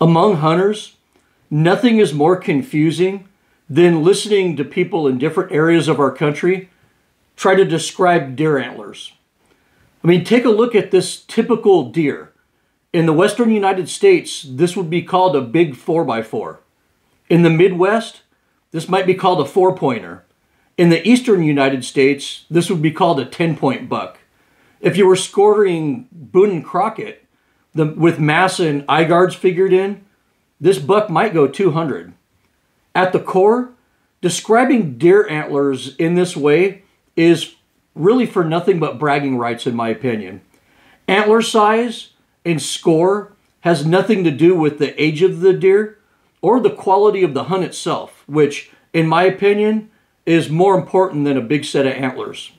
Among hunters, nothing is more confusing than listening to people in different areas of our country try to describe deer antlers. I mean, take a look at this typical deer. In the western United States, this would be called a big 4x4. In the Midwest, this might be called a 4-pointer. In the eastern United States, this would be called a 10-point buck. If you were scoring Boone and Crockett with mass and eye guards figured in, this buck might go 200. At the core, describing deer antlers in this way is really for nothing but bragging rights, in my opinion. Antler size and score has nothing to do with the age of the deer or the quality of the hunt itself, which, in my opinion, is more important than a big set of antlers.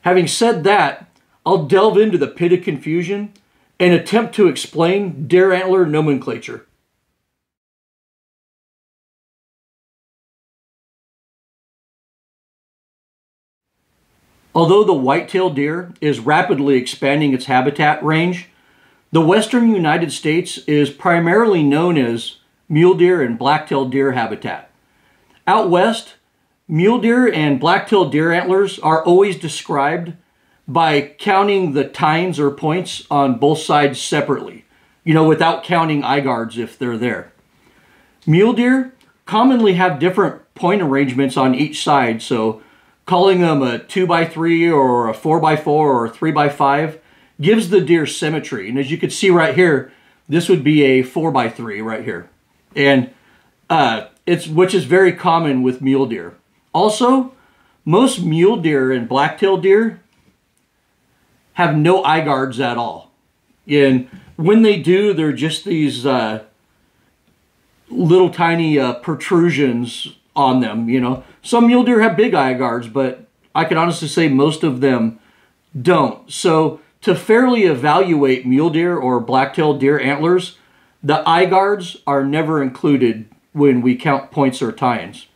Having said that, I'll delve into the pit of confusion and attempt to explain deer antler nomenclature. Although the white-tailed deer is rapidly expanding its habitat range, the western United States is primarily known as mule deer and black-tailed deer habitat. Out west, mule deer and black-tailed deer antlers are always described by counting the tines or points on both sides separately, without counting eye guards if they're there. Mule deer commonly have different point arrangements on each side, so calling them a 2x3 or a 4x4 or a 3x5 gives the deer symmetry. And as you can see right here, this would be a 4x3 right here. And which is very common with mule deer. Also, most mule deer and black-tailed deer have no eye guards at all. And when they do, they're just these little tiny protrusions on them, Some mule deer have big eye guards, but I can honestly say most of them don't. So to fairly evaluate mule deer or black-tailed deer antlers, the eye guards are never included when we count points or tines.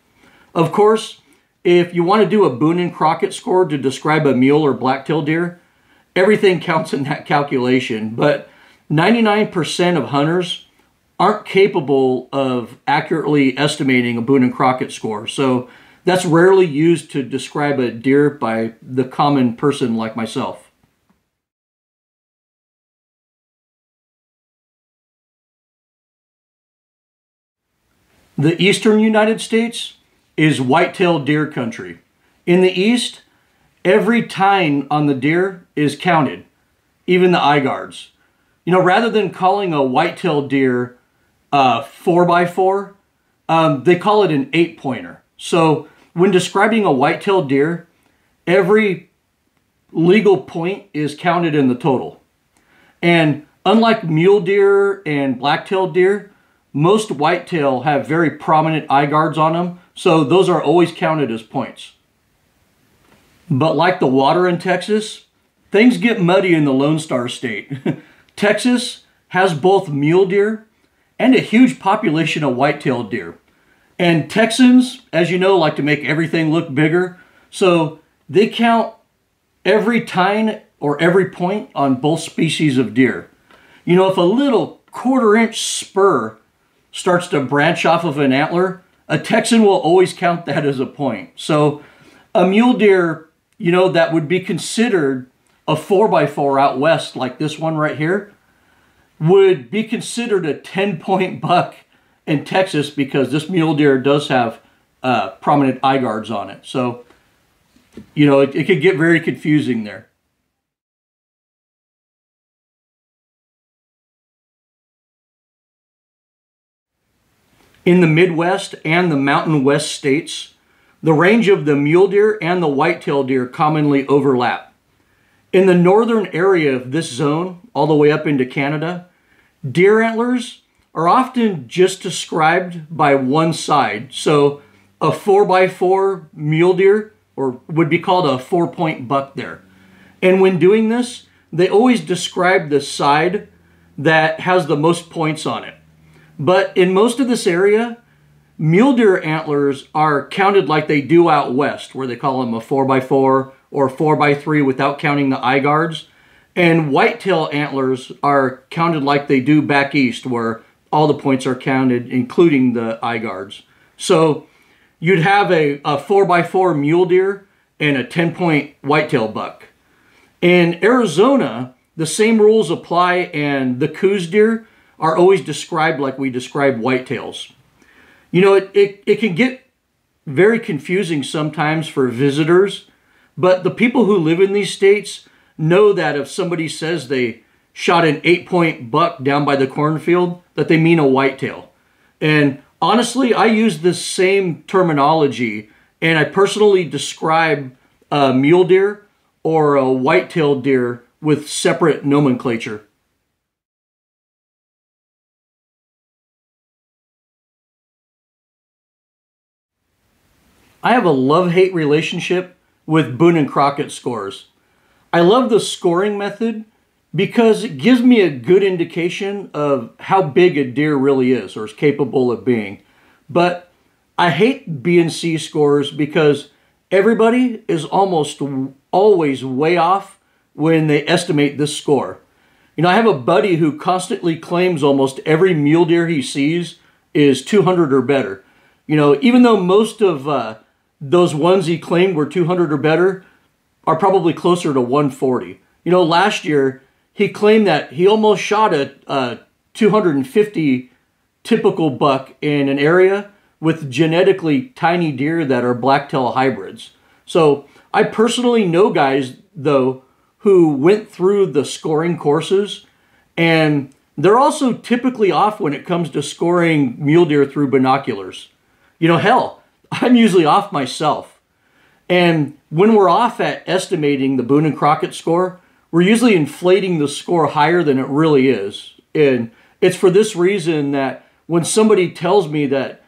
Of course, if you want to do a Boone and Crockett score to describe a mule or black-tailed deer, everything counts in that calculation, but 99% of hunters aren't capable of accurately estimating a Boone and Crockett score. So that's rarely used to describe a deer by the common person like myself. The eastern United States is white-tailed deer country. In the east, every tine on the deer is counted, even the eye guards. Rather than calling a white-tailed deer 4x4, they call it an 8-pointer. So when describing a white-tailed deer, every legal point is counted in the total. And unlike mule deer and black-tailed deer, most whitetail have very prominent eye guards on them, so those are always counted as points. But like the water in Texas, things get muddy in the Lone Star State. Texas has both mule deer and a huge population of white-tailed deer. And Texans, as you know, like to make everything look bigger, so they count every tine or every point on both species of deer. If a little 1/4-inch spur starts to branch off of an antler, a Texan will always count that as a point. So a mule deer, that would be considered a 4x4 out west, like this one right here, would be considered a 10-point buck in Texas because this mule deer does have prominent eye guards on it. So, it could get very confusing there. In the Midwest and the Mountain West states, the range of the mule deer and the white-tailed deer commonly overlap. In the northern area of this zone, all the way up into Canada, deer antlers are often just described by one side. So a 4x4 mule deer would be called a 4-point buck there. And when doing this, they always describe the side that has the most points on it. But in most of this area, mule deer antlers are counted like they do out west, where they call them a 4x4 or 4x3 without counting the eye guards. And whitetail antlers are counted like they do back east, where all the points are counted, including the eye guards. So you'd have a 4x4 mule deer and a 10-point whitetail buck. In Arizona, the same rules apply, and the Coues deer are always described like we describe whitetails. You know, it can get very confusing sometimes for visitors, but the people who live in these states know that if somebody says they shot an 8-point buck down by the cornfield, that they mean a whitetail. And honestly, I use this same terminology, and I personally describe a mule deer or a white-tailed deer with separate nomenclature. I have a love-hate relationship with Boone and Crockett scores. I love the scoring method because it gives me a good indication of how big a deer really is or is capable of being. But I hate B&C scores because everybody is almost always way off when they estimate this score. You know, I have a buddy who constantly claims almost every mule deer he sees is 200 or better. You know, even though most of those ones he claimed were 200 or better are probably closer to 140. You know, last year he claimed that he almost shot a 250 typical buck in an area with genetically tiny deer that are blacktail hybrids. So I personally know guys, though, who went through the scoring courses, and they're also typically off when it comes to scoring mule deer through binoculars. You know, hell, I'm usually off myself. And when we're off at estimating the Boone and Crockett score, we're usually inflating the score higher than it really is. And it's for this reason that when somebody tells me that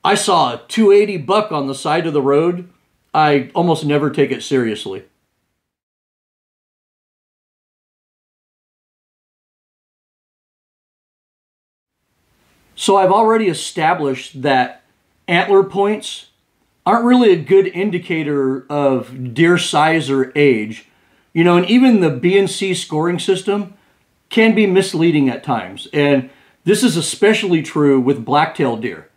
I saw a 280 buck on the side of the road, I almost never take it seriously. So I've already established that antler points aren't really a good indicator of deer size or age. You know, and even the B&C scoring system can be misleading at times. And this is especially true with blacktail deer,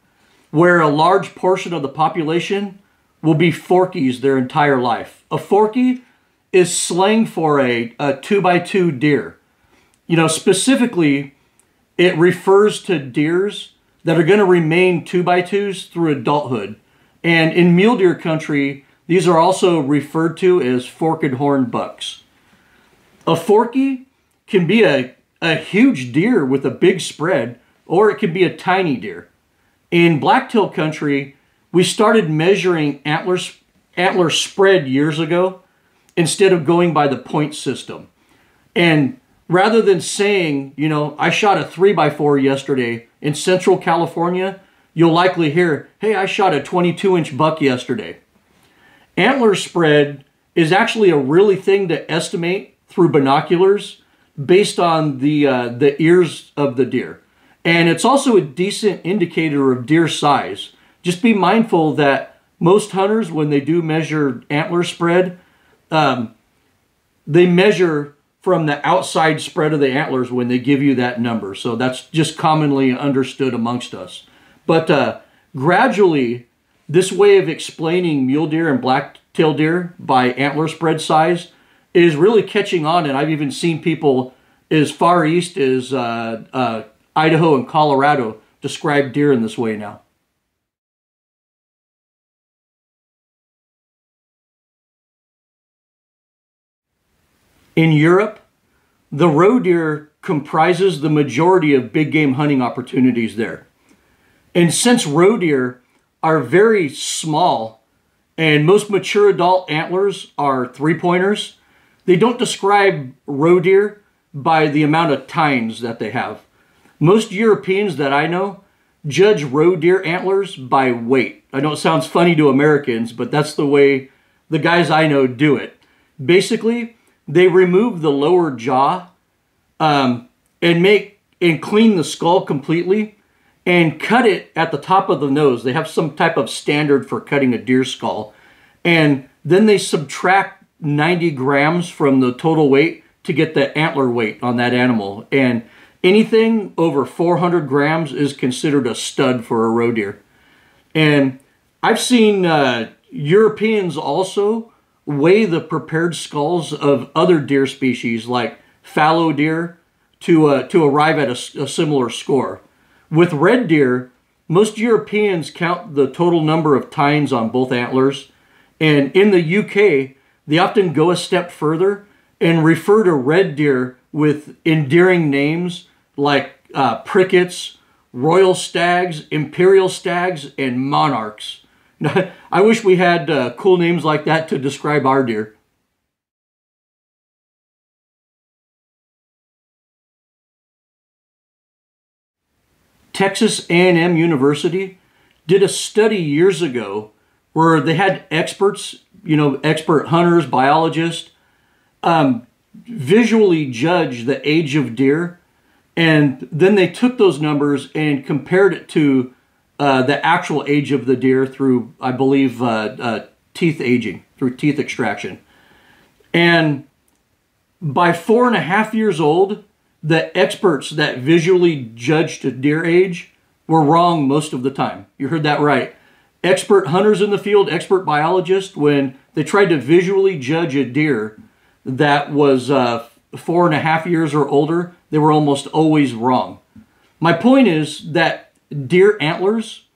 where a large portion of the population will be forkies their entire life. A forky is slang for a 2x2 deer. You know, specifically, it refers to deers that are going to remain 2x2s through adulthood. And in mule deer country, these are also referred to as forked horn bucks. A forky can be a huge deer with a big spread, or it can be a tiny deer. In blacktail country, we started measuring antler spread years ago instead of going by the point system. And rather than saying, you know, I shot a 3x4 yesterday in Central California, you'll likely hear, hey, I shot a 22-inch buck yesterday. Antler spread is actually a really thing to estimate through binoculars based on the ears of the deer. And it's also a decent indicator of deer size. Just be mindful that most hunters, when they do measure antler spread, they measure from the outside spread of the antlers when they give you that number. So that's just commonly understood amongst us. But gradually, this way of explaining mule deer and black-tailed deer by antler spread size is really catching on, and I've even seen people as far east as Idaho and Colorado describe deer in this way now. In Europe, the roe deer comprises the majority of big game hunting opportunities there. And since roe deer are very small and most mature adult antlers are 3-pointers, they don't describe roe deer by the amount of tines that they have. Most Europeans that I know judge roe deer antlers by weight. I know it sounds funny to Americans, but that's the way the guys I know do it. Basically, they remove the lower jaw and clean the skull completely and cut it at the top of the nose. They have some type of standard for cutting a deer skull. And then they subtract 90 grams from the total weight to get the antler weight on that animal. And Anything over 400 grams is considered a stud for a roe deer. And I've seen Europeans also weigh the prepared skulls of other deer species like fallow deer to arrive at a similar score. With red deer, most Europeans count the total number of tines on both antlers. And in the UK, they often go a step further and refer to red deer with endearing names like prickets, royal stags, imperial stags, and monarchs. I wish we had cool names like that to describe our deer. Texas A&M University did a study years ago where they had experts, expert hunters, biologists, visually judge the age of deer, and then they took those numbers and compared it to the actual age of the deer through, I believe, teeth aging, through teeth extraction. And by 4.5 years old, the experts that visually judged a deer age were wrong most of the time. You heard that right. Expert hunters in the field, expert biologists, when they tried to visually judge a deer that was 4.5 years or older, they were almost always wrong. My point is that deer antlers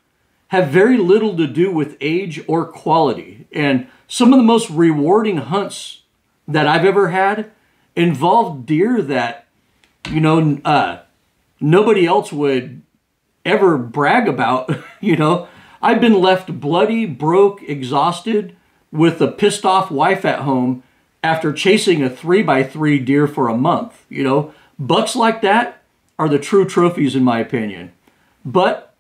have very little to do with age or quality. And some of the most rewarding hunts that I've ever had involved deer that, nobody else would ever brag about. I've been left bloody, broke, exhausted, with a pissed off wife at home after chasing a 3x3 deer for a month. Bucks like that are the true trophies in my opinion. But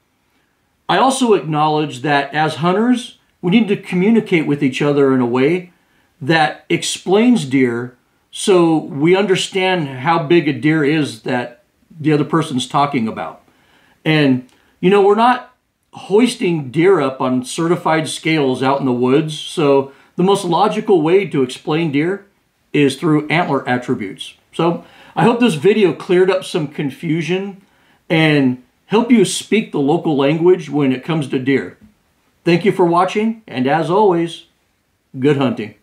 I also acknowledge that as hunters, we need to communicate with each other in a way that explains deer so we understand how big a deer is that the other person's talking about. And, we're not hoisting deer up on certified scales out in the woods, so the most logical way to explain deer is through antler attributes. So I hope this video cleared up some confusion and help you speak the local language when it comes to deer. Thank you for watching, and as always, good hunting.